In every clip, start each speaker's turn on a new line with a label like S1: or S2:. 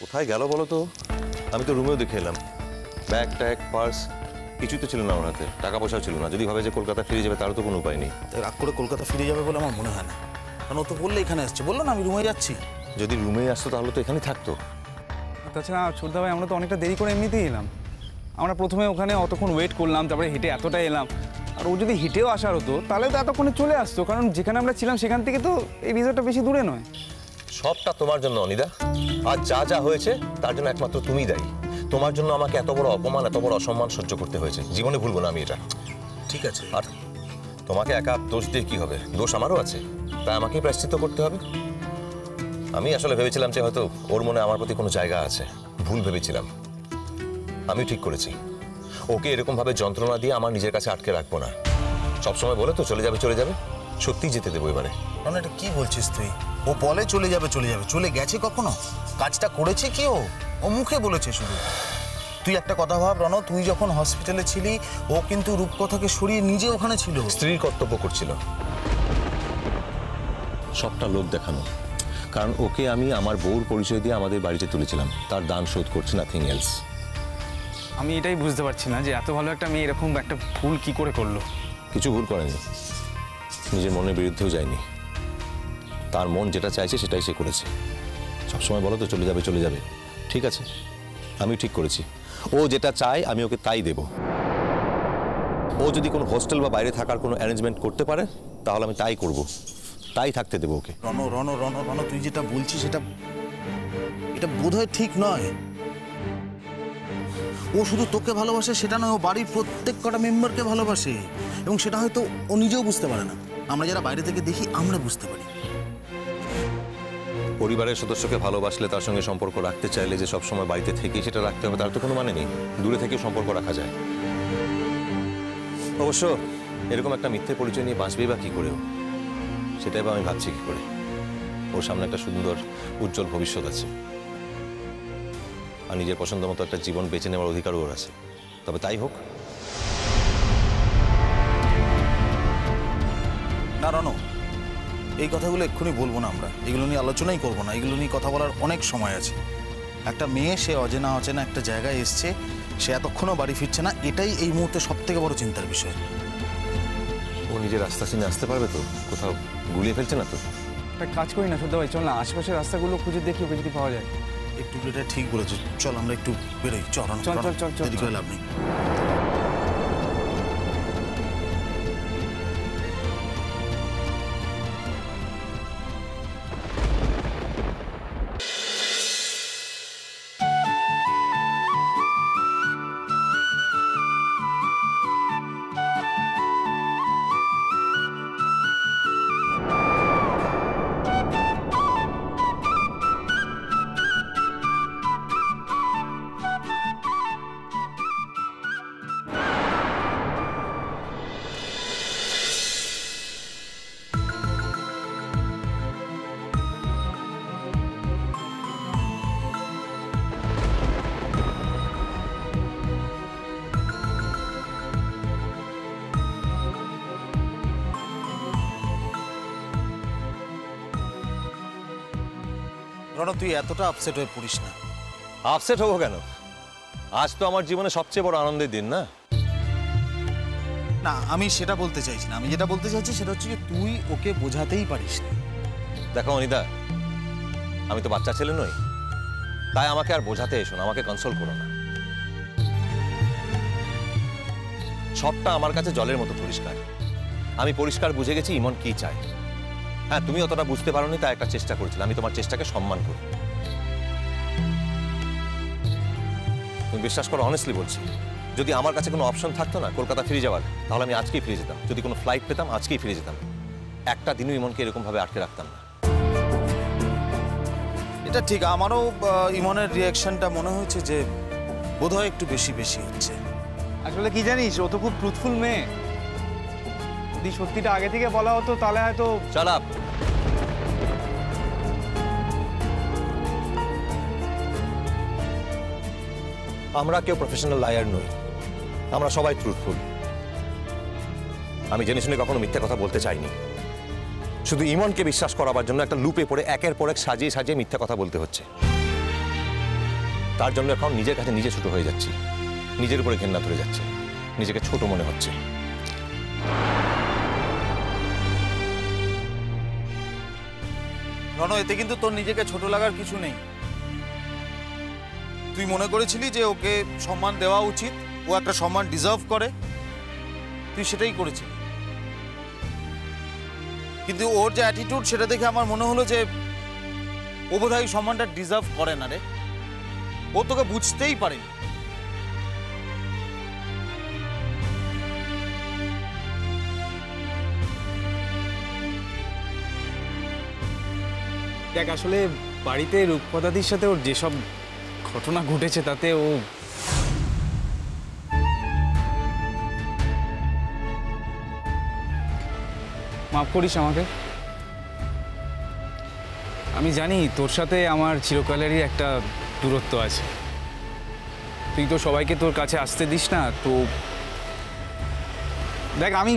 S1: কোথায় গেল বলো তো? আমি তো রুমেও দেখে এলাম, ব্যাগ ট্যাগ পার্স কিছুই তো ছিল না ওর হাতে, টাকা পয়সাও ছিল না। যদি ভাবে যে কলকাতা ফিরে যাবে তারও তো কোনো উপায় নেই।
S2: রাগ করে কলকাতা ফিরে যাবে বলে আমার মনে হয় না, কারণ ও তো বললে এখানে আসছে, বললো না আমি রুমে যাচ্ছি।
S1: যদি রুমেই আসতো তাহলে তো এখানেই থাকতো।
S3: তাছাড়া ছোটদা ভাই আমরা তো অনেকটা দেরি করে এমনিতেই এলাম। আমরা প্রথমে ওখানে অতক্ষণ ওয়েট করলাম, তারপরে হেঁটে এতটাই এলাম। আর ও যদি হেঁটেও আসার হতো তাহলে তো এতক্ষণে চলে আসতো, কারণ যেখানে আমরা ছিলাম সেখান থেকে তো এই রিসর্টটা বেশি দূরে নয়।
S1: সবটা তোমার জন্য অনিদা। আর যা যা হয়েছে তার জন্য একমাত্র তুমিই দায়ী। তোমার জন্য আমাকে এত বড় অপমান, এত বড় অসম্মান সহ্য করতে হয়েছে। জীবনে ভুলবো না আমি এটা।
S2: ঠিক আছে,
S1: আর তোমাকে একা দোষ দিয়ে কি হবে? দোষ আমারও আছে, তাই আমাকেই প্রায়শ্চিত্ত করতে হবে। আমি আসলে ভেবেছিলাম যে হয়তো ওর মনে আমার প্রতি কোনো জায়গা আছে, ভুল ভেবেছিলাম। আমিও ঠিক করেছি, ওকে এরকমভাবে যন্ত্রণা দিয়ে আমার নিজের কাছে আটকে রাখবো না। সবসময় বলে তো চলে যাবে চলে যাবে, সত্যিই যেতে দেবো এবারে।
S2: কারণ এটা কি বলছিস তুই? ও বলে চলে যাবে চলে যাবে, চলে গেছে কখনো? কাজটা করেছে কি ও মুখে বলেছে শুধু। তুই একটা কথা ভাব রণ, তুই যখন হসপিটালে ছিলি ও কিন্তু রূপকথাকে সরিয়ে নিজে ওখানে ছিল,
S1: স্ত্রীর কর্তব্য করছিল। সবটা লোক দেখানো, কারণ ওকে আমি আমার বউর পরিচয় দিয়ে আমাদের বাড়িতে তুলেছিলাম, তার দান শোধ করছি, নাথিং এলস।
S3: আমি এটাই বুঝতে পারছি না যে এত ভালো একটা মেয়ে এরকম একটা ভুল কি করে করলো।
S1: কিছু ভুল করেনি, নিজের মনের বিরুদ্ধেও যায়নি। তার মন যেটা চাইছে সেটাই সে করেছে। সবসময় বলো তো চলে যাবে চলে যাবে, ঠিক আছে আমি ঠিক করেছি। ও যেটা চায় আমি ওকে তাই দেব। ও যদি কোনো হোস্টেল বা বাইরে থাকার কোনো অ্যারেঞ্জমেন্ট করতে পারে তাহলে আমি তাই করব, তাই থাকতে দেবো ওকে।
S2: রণ রণ রণ রণ তুই যেটা বলছিস এটা বোধহয় ঠিক নয়। ও শুধু তোকে ভালোবাসে সেটা নয়, ও বাড়ির প্রত্যেক কটা মেম্বারকে ভালোবাসে, এবং সেটা হয়তো ও নিজেও বুঝতে পারে না। আমরা যারা বাইরে থেকে দেখি আমরা বুঝতে পারি।
S1: পরিবারের সদস্যকে ভালোবাসলে, তার সঙ্গে সম্পর্ক রাখতে চাইলে যে সবসময় বাড়িতে থেকেই সেটা রাখতে হবে তার তো কোনো মানে নেই। দূরে থেকে সম্পর্ক রাখা যায়। অবশ্য এরকম একটা মিথ্যে পরিচয় নিয়ে বাঁচবেই বা কী করেও, সেটাই বা আমি ভাবছি কী করে। ওর সামনে একটা সুন্দর উজ্জ্বল ভবিষ্যৎ আছে, আর নিজের পছন্দ মতো একটা জীবন বেছে নেওয়ার অধিকারও ওর আছে। তবে তাই হোক।
S2: না রণ, এই কথাগুলো এক্ষুনি বলবো না, আমরা এগুলো নিয়ে আলোচনাই করবো না। এগুলো নিয়ে কথা বলার অনেক সময় আছে। একটা মেয়ে, সে অচেনা একটা জায়গায় এসছে, সে এতক্ষণও বাড়ি ফিরছে না, এটাই এই মুহূর্তে সব থেকে বড় চিন্তার বিষয়।
S1: ও নিজের রাস্তা চিনে আসতে পারবে তো? কোথাও গুলিয়ে ফেলছে না তো?
S3: একটা কাজ করি না ছোটদা ভাই, চল না আশেপাশের রাস্তাগুলো খুঁজে দেখি ওকে যদি পাওয়া যায়।
S2: একটু এটা ঠিক বলেছে, চল আমরা একটু বেরোই। চল
S3: চল চল চল চল,
S2: দেরি করে লাভ নেই। রণ, তুই এতটা আপসেট হয়ে পড়িস না।
S1: আপসেট হবো কেন? আজ তো আমার জীবনে সবচেয়ে বড় আনন্দের দিন না?
S2: না, আমি সেটা বলতে চাইছি না। আমি যেটা বলতে চাইছি সেটা হচ্ছে যে তুই ওকে বোঝাতেই পারিস না।
S1: দেখো অনিদা, আমি তো বাচ্চা ছেলে নই, তাই আমাকে আর বোঝাতে এসো না, আমাকে কনসোল করো না। সবটা আমার কাছে জলের মতো পরিষ্কার। আমি পরিষ্কার বুঝে গেছি ইমন কি চায়। হ্যাঁ, তুমি অতটা বুঝতে পারোনি, তাই একটা চেষ্টা করেছিলাম। আমি তোমার চেষ্টাকে সম্মান করি। তুমি বিশ্বাস করো, অনেস্টলি বলছি, যদি আমার কাছে কোনো অপশন থাকতো না কলকাতা ফিরে যাওয়ার, তাহলে আমি আজকেই ফিরে যেতাম। যদি কোনো ফ্লাইট পেতাম আজকেই ফিরে যেতাম। একটা দিনও ইমনকে এরকমভাবে আটকে রাখতাম না।
S2: এটা ঠিক, আমারও ইমনের রিয়াকশনটা মনে হয়েছে যে বোধহয় একটু বেশি বেশি হচ্ছে।
S3: আসলে কি জানিস, ও তো খুব ট্রুথফুল মেয়ে। যদি সত্যিটা আগে থেকে বলা হতো তাহলে হয়তো।
S1: Shut up. আমরা কেউ প্রফেশনাল লায়ার নই, আমরা সবাই ট্রুথফুল। আমি জেনে শুনে কখনো মিথ্যা কথা বলতে চাইনি। শুধু ইমনকে বিশ্বাস করাবার জন্য একটা লুপে পড়ে একের পর এক সাজিয়ে সাজিয়ে মিথ্যা কথা বলতে হচ্ছে। তার জন্য এখন নিজের কাছে নিজে ছোট হয়ে যাচ্ছি, নিজের উপরে ঘেন্না ধরে যাচ্ছে, নিজেকে ছোট মনে হচ্ছে।
S2: রণ, এতে কিন্তু তোর নিজেকে ছোট লাগার কিছু নেই। তুই মনে করেছিলি যে ওকে সম্মান দেওয়া উচিত, ও একটা সম্মান ডিজার্ভ করে, তুই সেটাই করেছিলি। কিন্তু ওর যে অ্যাটিটিউড সেটা দেখে আমার মনে হলো যে ও বোধহয় সম্মানটা ডিজার্ভ করে না রে। ও তোকে বুঝতেই পারেনি।
S3: দেখ, আসলে বাড়িতে রূপকথাদির সাথে ওর যেসব ঘটনা ঘটেছে তাতে ও মাফ করিস আমাকে। আমি জানি তোর সাথে আমার চিরকালেরই একটা দূরত্ব আছে। তুই তো সবাইকে তোর কাছে আসতে দিস না। তো দেখ, আমি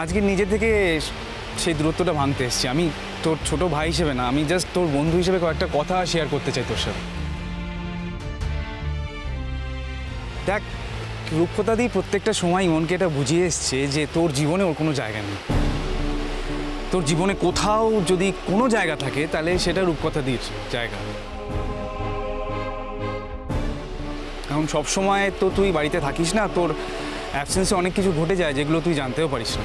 S3: আজকে নিজে থেকে সেই দূরত্বটা ভাঙতে এসেছি। আমি তোর ছোট ভাই হিসেবে না, আমি জাস্ট তোর বন্ধু হিসেবে কয়েকটা কথা শেয়ার করতে চাই তোর সাথে। দেখ, রূপকথাদি প্রত্যেকটা সময় ইমনকে এটা বুঝিয়ে এসছে যে তোর জীবনে ওর কোনো জায়গা নেই। তোর জীবনে কোথাও যদি কোনো জায়গা থাকে তাহলে সেটা রূপকথাদির জায়গা। কারণ সবসময় তো তুই বাড়িতে থাকিস না, তোর অ্যাবসেন্সে অনেক কিছু ঘটে যায় যেগুলো তুই জানতেও পারিস না।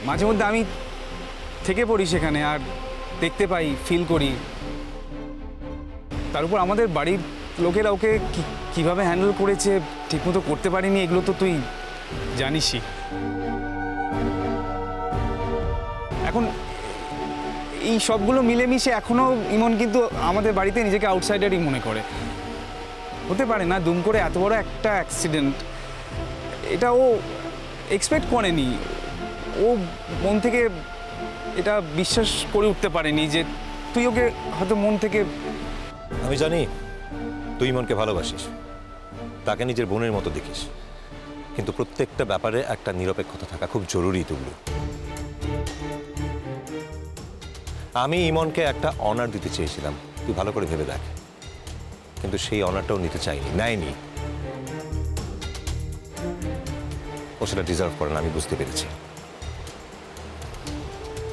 S3: মাঝে মধ্যে আমি থেকে পড়ি সেখানে আর দেখতে পাই, ফিল করি। তার উপর আমাদের বাড়ির লোকেরা ওকে কিভাবে হ্যান্ডেল করেছে, ঠিকমতো করতে পারিনি, এগুলো তো তুই জানিসই। এখন এই সবগুলো মিলেমিশে এখনো ইমন কিন্তু আমাদের বাড়িতে নিজেকে আউটসাইডারই মনে করে। হতে পারে না দুম করে এত বড় একটা অ্যাক্সিডেন্ট, এটা ও এক্সপেক্ট করেনি। ও মন থেকে এটা বিশ্বাস করে উঠতে পারেনি যে তুই ওকে হয়তো মন থেকে।
S1: আমি জানি তুই ইমনকে ভালোবাসিস, তাকে নিজের বোনের মতো দেখিস, কিন্তু প্রত্যেকটা ব্যাপারে একটা নিরপেক্ষতা থাকা খুব জরুরি। তুবলু, আমি ইমনকে একটা অনার দিতে চেয়েছিলাম, তুই ভালো করে ভেবে দেখ, কিন্তু সেই অনারটাও নিতে চাইনি, নেয়নি। ও সেটা ডিজার্ভ করে না, আমি বুঝতে পেরেছি।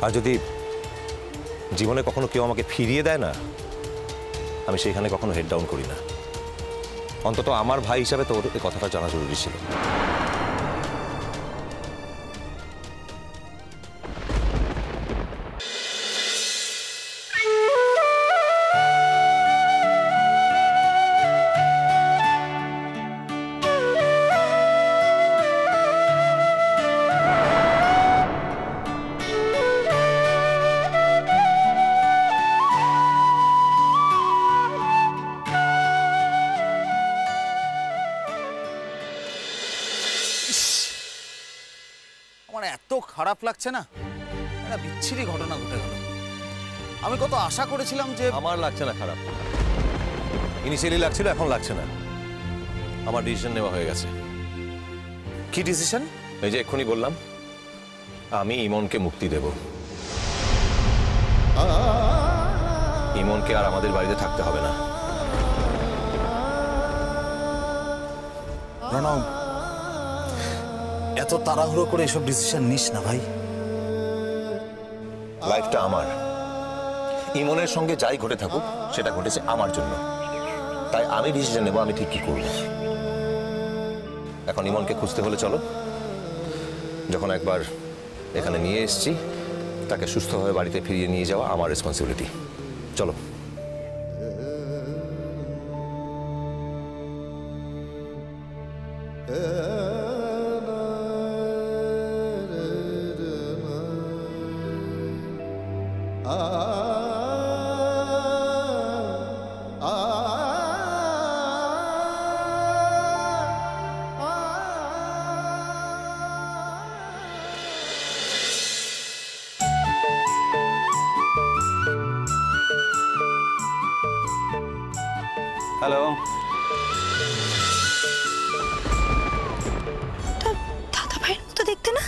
S1: আর যদি জীবনে কখনো কেউ আমাকে ফিরিয়ে দেয় না, আমি সেইখানে কখনো হেড ডাউন করি না। অন্তত আমার ভাই হিসাবে তোর এই কথাটা জানা জরুরি ছিল।
S2: আমার এত খারাপ লাগছে না, একটা বিচ্ছিরি ঘটনা ঘটে গেল। আমি কত আশা করেছিলাম যে।
S1: আমার লাগছে না খারাপ, ইনিশিয়ালি লাগছিল, এখন লাগছে না। আমার ডিসিশন নেওয়া হয়ে গেছে।
S2: কি ডিসিশন?
S1: এই যে এক্ষুনি বললাম, আমি ইমনকে মুক্তি দেব। ইমনকে আর আমাদের বাড়িতে থাকতে হবে না।
S2: প্রণব, এত তাড়াহুড়ো করে এসব ডিসিশন নিস না ভাই।
S1: লাইফটা আমার, ইমনের সঙ্গে যাই ঘটে থাকুক সেটা ঘটেছে আমার জন্য, তাই আমি ডিসিশন নেব আমি ঠিক কি করব। এখন ইমনকে খুঁজতে হলে চলো, যখন একবার এখানে নিয়ে এসেছি তাকে সুস্থভাবে বাড়িতে ফিরিয়ে নিয়ে যাওয়া আমার রেসপন্সিবিলিটি। চলো।
S3: হ্যালো,
S4: দাদা ভাইয়ের মতো দেখতে না?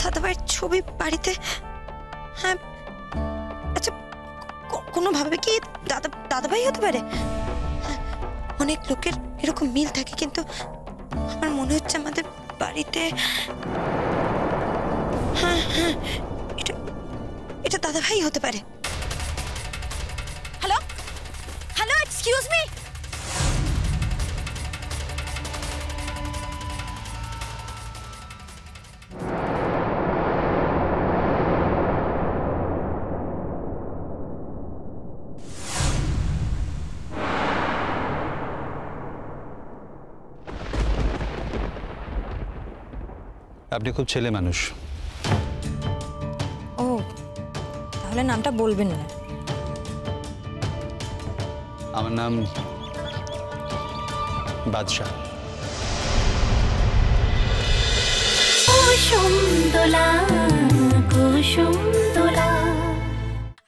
S4: দাদা ভাইয়ের ছবি বাড়িতে। হ্যাঁ, আচ্ছা কোনোভাবে কি দাদাভাই হতে পারে? হ্যাঁ, অনেক লোকের এরকম মিল থাকে, কিন্তু আমার মনে হচ্ছে আমাদের বাড়িতে হ্যাঁ হ্যাঁ এটা দাদাভাই হতে পারে। Hello hello, excuse me.
S5: আপনি খুব ছেলে মানুষ।
S4: ও, তাহলে নামটা বলবেন না।
S5: আমার নাম বাদশাহ।
S6: কুসুম দোলা কুসুম